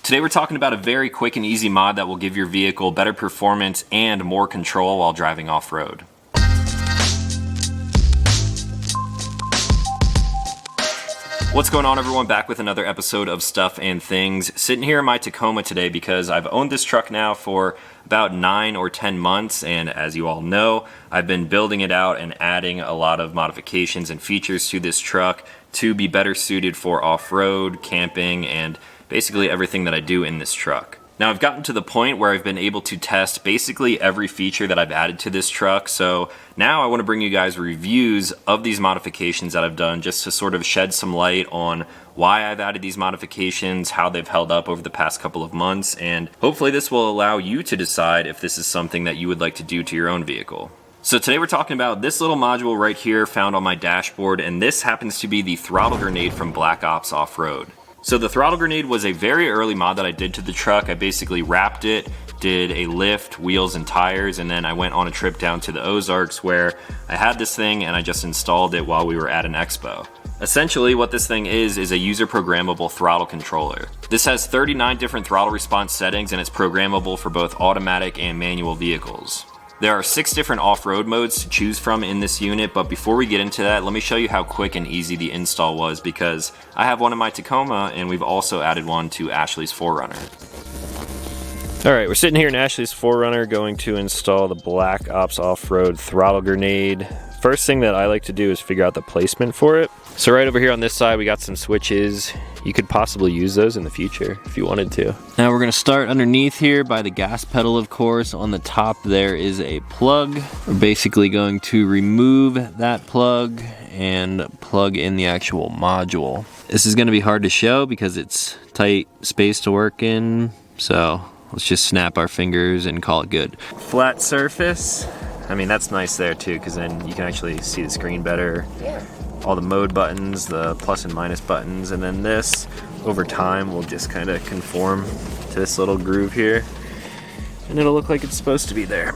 Today we're talking about a very quick and easy mod that will give your vehicle better performance and more control while driving off-road. What's going on, everyone? Back with another episode of Stuff and Things. Sitting here in my Tacoma today because I've owned this truck now for about 9 or 10 months, and as you all know, I've been building it out and adding a lot of modifications and features to this truck to be better suited for off-road, camping, and basically everything that I do in this truck. Now I've gotten to the point where I've been able to test basically every feature that I've added to this truck, so now I want to bring you guys reviews of these modifications that I've done just to sort of shed some light on why I've added these modifications, how they've held up over the past couple of months, and hopefully this will allow you to decide if this is something that you would like to do to your own vehicle. So today we're talking about this little module right here found on my dashboard, and this happens to be the throttle grenade from Black Ops Off-Road. So the throttle grenade was a very early mod that I did to the truck. I basically wrapped it, did a lift, wheels, and tires, and then I went on a trip down to the Ozarks where I had this thing and I just installed it while we were at an expo. Essentially what this thing is a user programmable throttle controller. This has 39 different throttle response settings and it's programmable for both automatic and manual vehicles. There are 6 different off-road modes to choose from in this unit, but before we get into that, let me show you how quick and easy the install was because I have one in my Tacoma and we've also added one to Ashley's 4Runner. Alright, we're sitting here in Ashley's 4Runner going to install the Black Ops Off-Road throttle grenade. First thing that I like to do is figure out the placement for it. So right over here on this side we got some switches. You could possibly use those in the future if you wanted to. Now we're going to start underneath here by the gas pedal, of course. On the top there is a plug. We're basically going to remove that plug and plug in the actual module. This is going to be hard to show because it's tight space to work in, so let's just snap our fingers and call it good. Flat surface. I mean, that's nice there too, because then you can actually see the screen better. Yeah. All the mode buttons, the plus and minus buttons, and then this, over time, will just kind of conform to this little groove here, and it'll look like it's supposed to be there.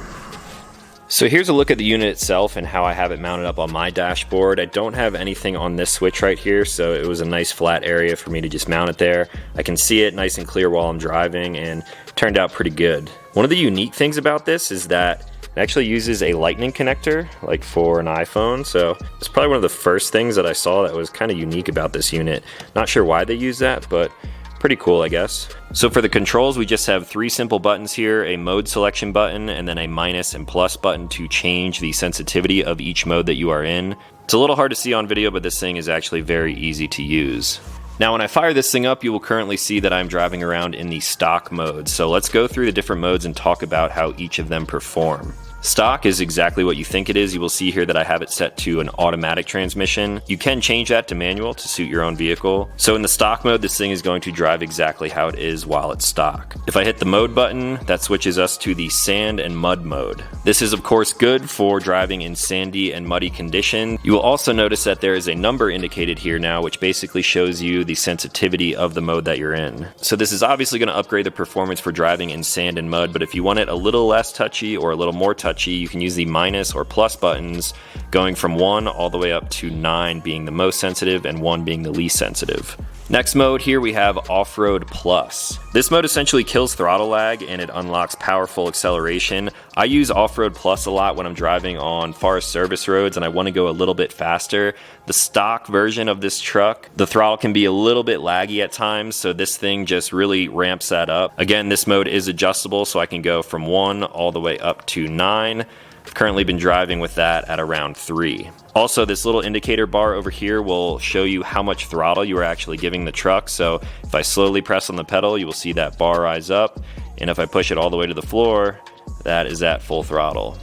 So here's a look at the unit itself and how I have it mounted up on my dashboard. I don't have anything on this switch right here, so it was a nice flat area for me to just mount it there. I can see it nice and clear while I'm driving, and it turned out pretty good. One of the unique things about this is that it actually uses a lightning connector, like for an iPhone, so it's probably one of the first things that I saw that was kind of unique about this unit. Not sure why they use that, but pretty cool, I guess. So for the controls, we just have 3 simple buttons here, a mode selection button, and then a minus and plus button to change the sensitivity of each mode that you are in. It's a little hard to see on video, but this thing is actually very easy to use. Now when I fire this thing up, you will currently see that I'm driving around in the stock mode. So let's go through the different modes and talk about how each of them perform. Stock is exactly what you think it is. You will see here that I have it set to an automatic transmission. You can change that to manual to suit your own vehicle. So in the stock mode, this thing is going to drive exactly how it is while it's stock. If I hit the mode button, that switches us to the sand and mud mode. This is of course good for driving in sandy and muddy conditions. You will also notice that there is a number indicated here now, which basically shows you the sensitivity of the mode that you're in. So this is obviously going to upgrade the performance for driving in sand and mud, but if you want it a little less touchy or a little more touchy, you can use the minus or plus buttons, going from 1 all the way up to 9 being the most sensitive and 1 being the least sensitive. Next mode here we have Off-Road Plus. This mode essentially kills throttle lag and it unlocks powerful acceleration. I use Off-Road Plus a lot when I'm driving on forest service roads and I want to go a little bit faster. The stock version of this truck, the throttle can be a little bit laggy at times, so this thing just really ramps that up. Again, this mode is adjustable, so I can go from 1 all the way up to 9. I've currently been driving with that at around 3. Also, this little indicator bar over here will show you how much throttle you are actually giving the truck. So if I slowly press on the pedal, you will see that bar rise up. And if I push it all the way to the floor, that is at full throttle.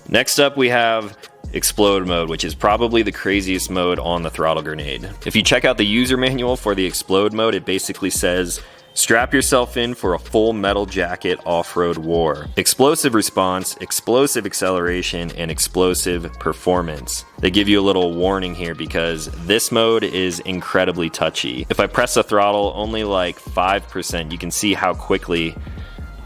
Next up, we have Explode mode, which is probably the craziest mode on the throttle grenade. If you check out the user manual for the Explode mode, it basically says, strap yourself in for a full metal jacket off-road war. Explosive response, explosive acceleration, and explosive performance. They give you a little warning here because this mode is incredibly touchy. If I press the throttle only like 5%, you can see how quickly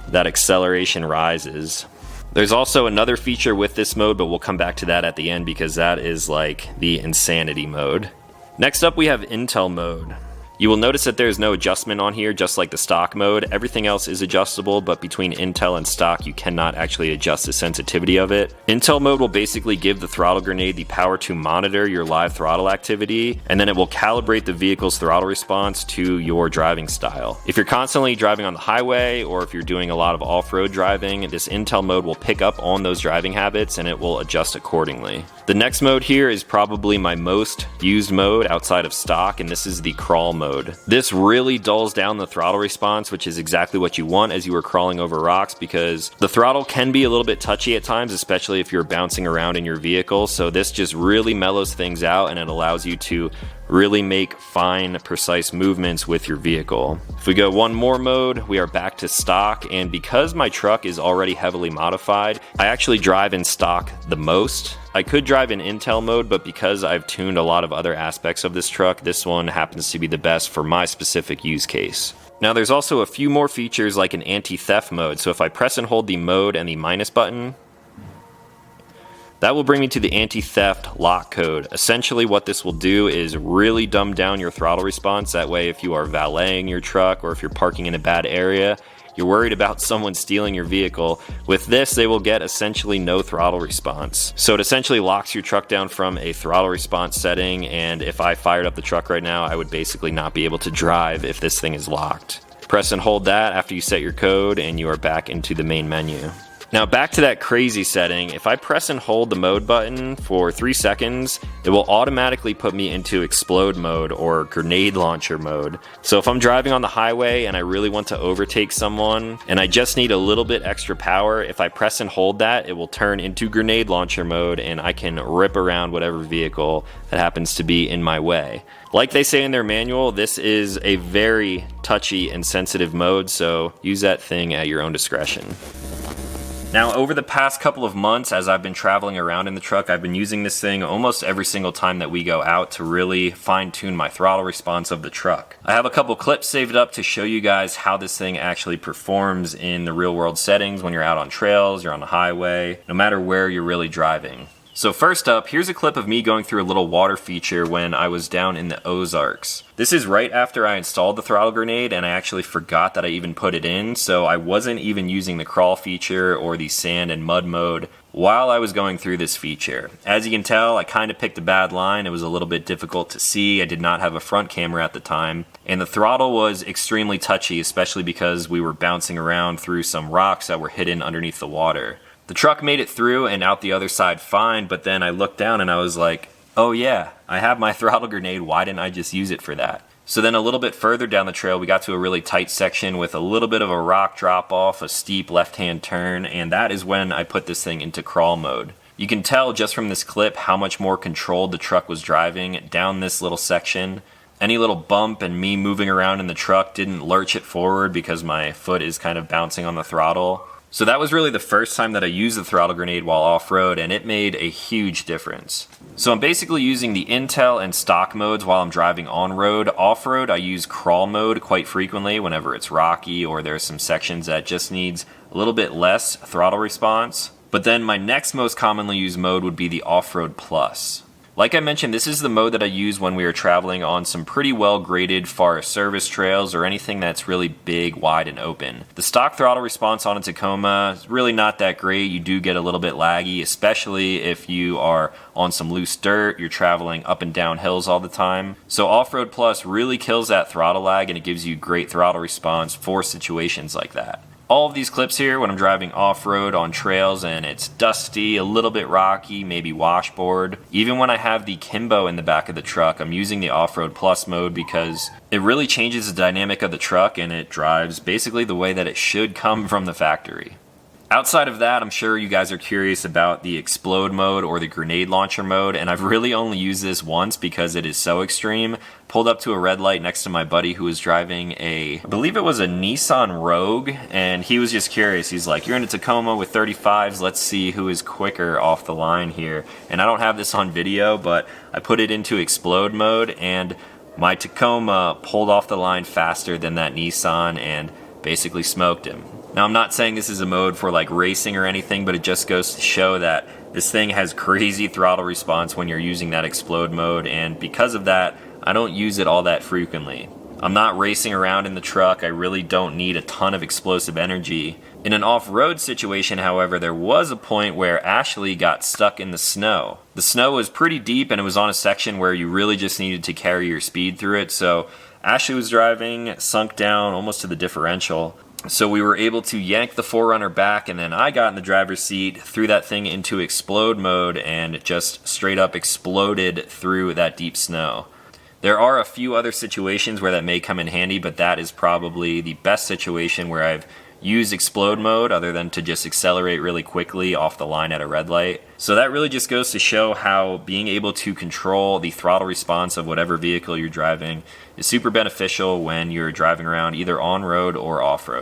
that acceleration rises. There's also another feature with this mode, but we'll come back to that at the end because that is like the insanity mode. Next up we have Intel mode. You will notice that there's no adjustment on here, just like the stock mode. Everything else is adjustable, but between Intel and stock, you cannot actually adjust the sensitivity of it. Intel mode will basically give the throttle grenade the power to monitor your live throttle activity, and then it will calibrate the vehicle's throttle response to your driving style. If you're constantly driving on the highway, or if you're doing a lot of off-road driving, this Intel mode will pick up on those driving habits and it will adjust accordingly. The next mode here is probably my most used mode outside of stock, and this is the crawl mode. This really dulls down the throttle response, which is exactly what you want as you are crawling over rocks, because the throttle can be a little bit touchy at times, especially if you're bouncing around in your vehicle. So this just really mellows things out, and it allows you to really make fine, precise movements with your vehicle. If we go one more mode, we are back to stock, and because my truck is already heavily modified, I actually drive in stock the most. I could drive in Intel mode, but because I've tuned a lot of other aspects of this truck, this one happens to be the best for my specific use case. Now there's also a few more features like an anti-theft mode, so if I press and hold the mode and the minus button, that will bring me to the anti-theft lock code. Essentially what this will do is really dumb down your throttle response. That way if you are valeting your truck or if you're parking in a bad area, you're worried about someone stealing your vehicle. With this, they will get essentially no throttle response. So it essentially locks your truck down from a throttle response setting, and if I fired up the truck right now, I would basically not be able to drive if this thing is locked. Press and hold that after you set your code and you are back into the main menu. Now back to that crazy setting, if I press and hold the mode button for 3 seconds, it will automatically put me into explode mode or grenade launcher mode. So if I'm driving on the highway and I really want to overtake someone and I just need a little bit extra power, if I press and hold that, it will turn into grenade launcher mode and I can rip around whatever vehicle that happens to be in my way. Like they say in their manual, this is a very touchy and sensitive mode, so use that thing at your own discretion. Now, over the past couple of months, as I've been traveling around in the truck, I've been using this thing almost every single time that we go out to really fine-tune my throttle response of the truck. I have a couple clips saved up to show you guys how this thing actually performs in the real-world settings when you're out on trails, you're on the highway, no matter where you're really driving. So first up, here's a clip of me going through a little water feature when I was down in the Ozarks. This is right after I installed the throttle grenade and I actually forgot that I even put it in, so I wasn't even using the crawl feature or the sand and mud mode while I was going through this feature. As you can tell, I kind of picked a bad line. It was a little bit difficult to see. I did not have a front camera at the time, and the throttle was extremely touchy, especially because we were bouncing around through some rocks that were hidden underneath the water. The truck made it through and out the other side fine, but then I looked down and I was like, oh yeah, I have my throttle grenade, why didn't I just use it for that? So then a little bit further down the trail, we got to a really tight section with a little bit of a rock drop off, a steep left-hand turn, and that is when I put this thing into crawl mode. You can tell just from this clip how much more controlled the truck was driving down this little section. Any little bump and me moving around in the truck didn't lurch it forward because my foot is kind of bouncing on the throttle. So that was really the first time that I used the throttle grenade while off-road, and it made a huge difference. So I'm basically using the Intel and stock modes while I'm driving on-road. Off-road, I use crawl mode quite frequently whenever it's rocky or there's some sections that just needs a little bit less throttle response. But then my next most commonly used mode would be the Off-Road Plus. Like I mentioned, this is the mode that I use when we are traveling on some pretty well-graded Forest Service trails or anything that's really big, wide, and open. The stock throttle response on a Tacoma is really not that great. You do get a little bit laggy, especially if you are on some loose dirt, you're traveling up and down hills all the time. So Off-Road Plus really kills that throttle lag and it gives you great throttle response for situations like that. All of these clips here when I'm driving off-road on trails and it's dusty, a little bit rocky, maybe washboard. Even when I have the Kimbo in the back of the truck, I'm using the Off-Road Plus mode because it really changes the dynamic of the truck and it drives basically the way that it should come from the factory. Outside of that, I'm sure you guys are curious about the explode mode or the grenade launcher mode, and I've really only used this once because it is so extreme. Pulled up to a red light next to my buddy who was driving I believe it was a Nissan Rogue, and he was just curious. He's like, you're in a Tacoma with 35s, let's see who is quicker off the line here. And I don't have this on video, but I put it into explode mode, and my Tacoma pulled off the line faster than that Nissan and basically smoked him. Now, I'm not saying this is a mode for like racing or anything, but it just goes to show that this thing has crazy throttle response when you're using that explode mode, and because of that, I don't use it all that frequently. I'm not racing around in the truck. I really don't need a ton of explosive energy. In an off-road situation, however, there was a point where Ashley got stuck in the snow. The snow was pretty deep and it was on a section where you really just needed to carry your speed through it. So Ashley was driving, sunk down almost to the differential. So we were able to yank the 4Runner back, and then I got in the driver's seat, threw that thing into explode mode, and just straight up exploded through that deep snow. There are a few other situations where that may come in handy, but that is probably the best situation where I've used explode mode other than to just accelerate really quickly off the line at a red light. So that really just goes to show how being able to control the throttle response of whatever vehicle you're driving is super beneficial when you're driving around either on road or off road.